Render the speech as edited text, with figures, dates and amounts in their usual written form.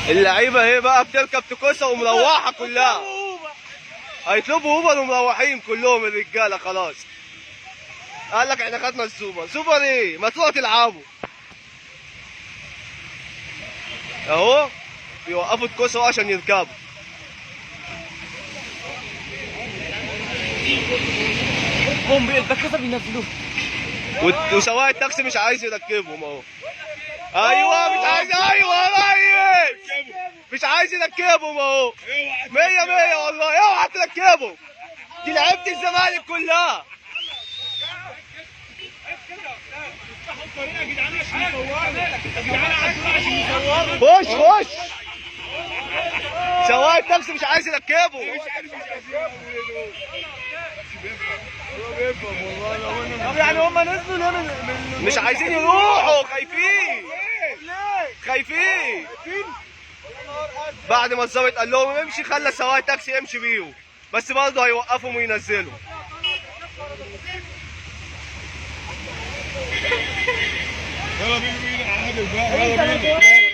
اللعيبه ايه بقى بتركب تكوسه ومروحه كلها. هيطلبوا اوبر ومروحين كلهم الرجاله خلاص. قال لك احنا خدنا السوبر. سوبر ايه؟ ما تروحوا تلعبوا. اهو بيوقفوا الكوسه عشان يركبوا. هم البكاسه بينزلوه. وسواق التاكسي مش عايز يركبهم اهو. ايوه مش عايز. ايوه مش عايز يركبهم اهو. 100 والله. اوعى تركبهم. دي لعيبه الزمالك كلها. خش سواق التاكسي مش عايز يركبه. طب يعني هم نزلوا ليه مش عايزين يروحوا. خايفين بعد ما الظابط قال لهم امشي خلى سواق التاكسي يمشي بيهم، بس برضه هيوقفهم وينزلوا. يلا بينا على الهدف بقى. يلا بينا.